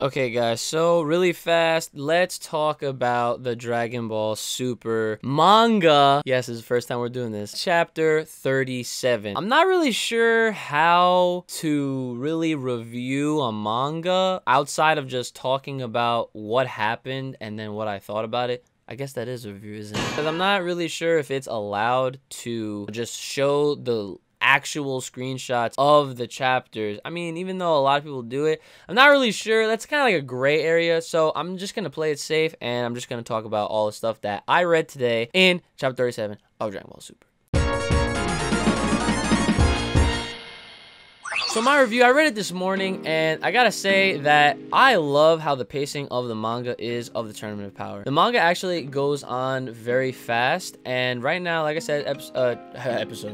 Okay guys, so really fast, let's talk about the Dragon Ball Super manga. Yes, this is the first time we're doing this. Chapter 37. I'm not really sure how to really review a manga outside of just talking about what happened and then what I thought about it. I guess that is a review, isn't it? Because I'm not really sure if it's allowed to just show the actual screenshots of the chapters. I mean, even though a lot of people do it, I'm not really sure. That's kind of like a gray area, so I'm just gonna play it safe and I'm just gonna talk about all the stuff that I read today in chapter 37 of Dragon Ball Super. So my review, I read it this morning, and I gotta say that I love how the pacing of the manga is of the Tournament of Power. The manga actually goes on very fast, and right now, like I said,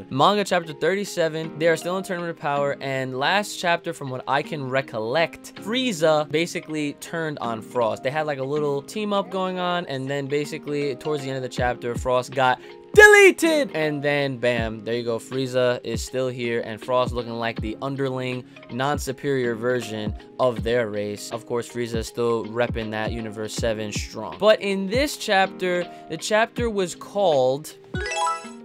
manga chapter 37, they are still in Tournament of Power, and last chapter, from what I can recollect, Frieza basically turned on Frost. They had like a little team up going on, and then basically towards the end of the chapter, Frost got deleted, and then bam, there you go. Frieza is still here, and Frost looking like the underling, non-superior version of their race. Of course, Frieza is still repping that Universe 7 strong. But in this chapter, the chapter was called...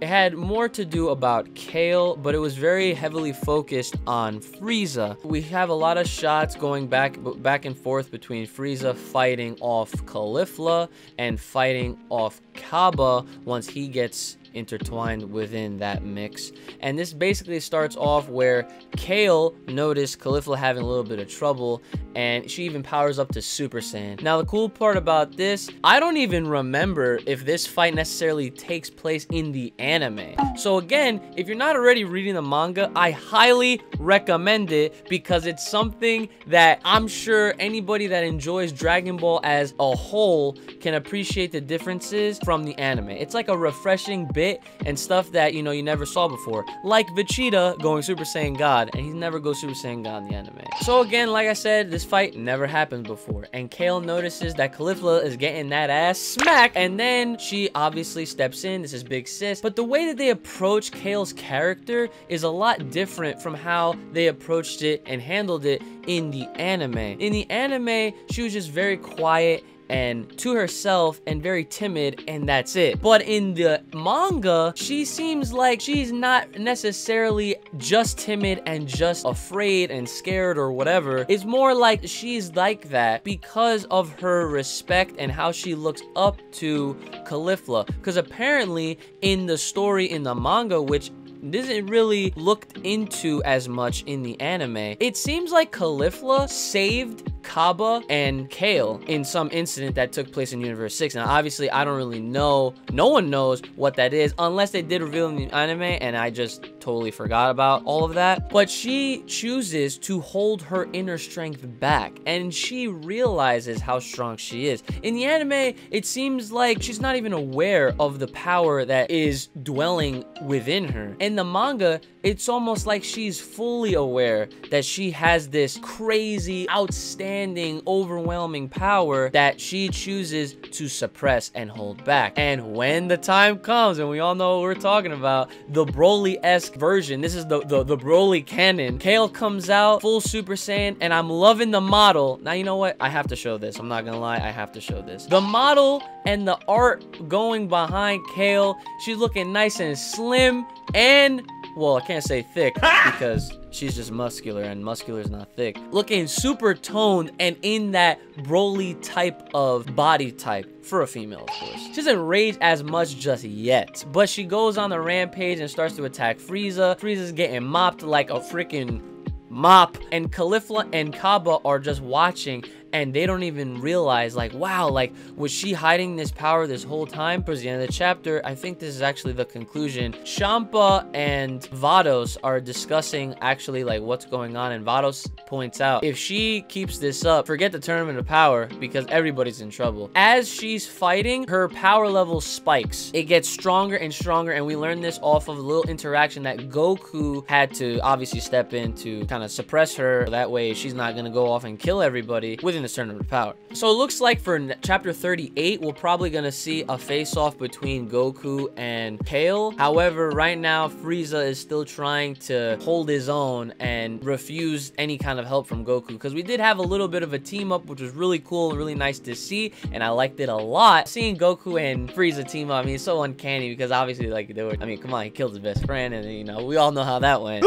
It had more to do about Kale, but it was very heavily focused on Frieza. We have a lot of shots going back and forth between Frieza fighting off Caulifla and fighting off Kaba once he gets intertwined within that mix. And this basically starts off where Kale noticed Caulifla having a little bit of trouble, and she even powers up to Super Saiyan. Now the cool part about this, I don't even remember if this fight necessarily takes place in the anime. So again, if you're not already reading the manga, I highly recommend it, because it's something that I'm sure anybody that enjoys Dragon Ball as a whole can appreciate the differences from the anime. It's like a refreshing bit and stuff that, you know, you never saw before. Like Vegeta going Super Saiyan God, and he never goes Super Saiyan God in the anime. So again, like I said, this fight never happened before, and Kale notices that Caulifla is getting that ass smacked, and then she obviously steps in. This is Big Sis. But the way that they approach Kale's character is a lot different from how they approached it and handled it in the anime. In the anime, she was just very quiet and to herself and very timid, and that's it. But in the manga, she seems like she's not necessarily just timid and just afraid and scared or whatever. It's more like she's like that because of her respect and how she looks up to Caulifla. Because apparently in the story in the manga, which isn't really looked into as much in the anime, it seems like Caulifla saved Kaba and Kale in some incident that took place in Universe 6. Now, obviously, I don't really know. No one knows what that is unless they did reveal in the anime, and I just totally forgot about all of that. But she chooses to hold her inner strength back, and she realizes how strong she is. In the anime, it seems like she's not even aware of the power that is dwelling within her. In the manga, it's almost like she's fully aware that she has this crazy, outstanding, overwhelming power that she chooses to suppress and hold back. And when the time comes, and we all know what we're talking about, the Broly-esque version, this is the Broly canon, Kale comes out full Super Saiyan, and I'm loving the model. Now, you know what? I have to show this. I'm not gonna lie, I have to show this. The model and the art going behind Kale, she's looking nice and slim, and well, I can't say thick because she's just muscular, and muscular is not thick. Looking super toned and in that Broly type of body type for a female, of course. She doesn't rage as much just yet, but she goes on the rampage and starts to attack Frieza. Frieza's getting mopped like a freaking mop, and Caulifla and Kaba are just watching, and they don't even realize, like, wow, like, was she hiding this power this whole time? Towards the end of the chapter, I think this is actually the conclusion. Champa and Vados are discussing actually like what's going on, and Vados points out, if she keeps this up, forget the Tournament of Power, because everybody's in trouble. As she's fighting, her power level spikes. It gets stronger and stronger, and we learned this off of a little interaction that Goku had to obviously step in to kind of suppress her. That way she's not gonna go off and kill everybody within this Tournament of Power. So it looks like for chapter 38, we're probably gonna see a face-off between Goku and Kale. However, right now, Frieza is still trying to hold his own and refuse any kind of help from Goku, because we did have a little bit of a team-up, which was really cool and really nice to see, and I liked it a lot. Seeing Goku and Frieza team up, I mean, it's so uncanny, because obviously, like, they were, I mean, come on, he killed his best friend, and, you know, we all know how that went.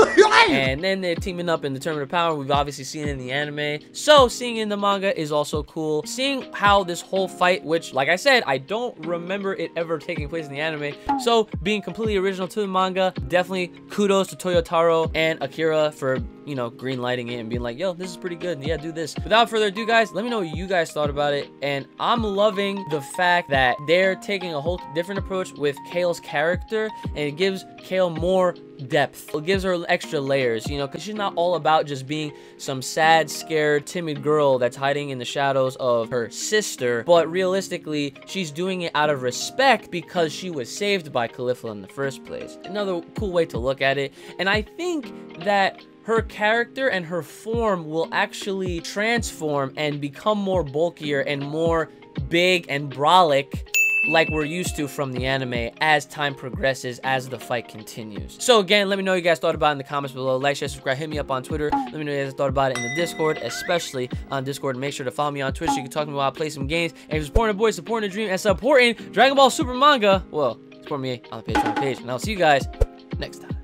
And then they're teaming up in the Tournament of Power. We've obviously seen it in the anime. So, seeing it in the manga is also cool. Seeing how this whole fight, which, like I said, I don't remember it ever taking place in the anime. So, being completely original to the manga, definitely kudos to Toyotaro and Akira for, you know, green lighting it and being like, yo, this is pretty good. Yeah, do this. Without further ado, guys, let me know what you guys thought about it. And I'm loving the fact that they're taking a whole different approach with Kale's character, and it gives Kale more depth. It gives her extra layers, you know, because she's not all about just being some sad, scared, timid girl that's hiding in the shadows of her sister, but realistically, she's doing it out of respect because she was saved by Caulifla in the first place. Another cool way to look at it. And I think that her character and her form will actually transform and become more bulkier and more big and brolic, like we're used to from the anime, as time progresses, as the fight continues. So again, let me know what you guys thought about it in the comments below. Like, share, subscribe, hit me up on Twitter. Let me know what you guys thought about it in the Discord, especially on Discord. Make sure to follow me on Twitch so you can talk to me while I play some games. And if you're supporting the boy, supporting the dream, and supporting Dragon Ball Super manga, well, support me on the Patreon page. And I'll see you guys next time.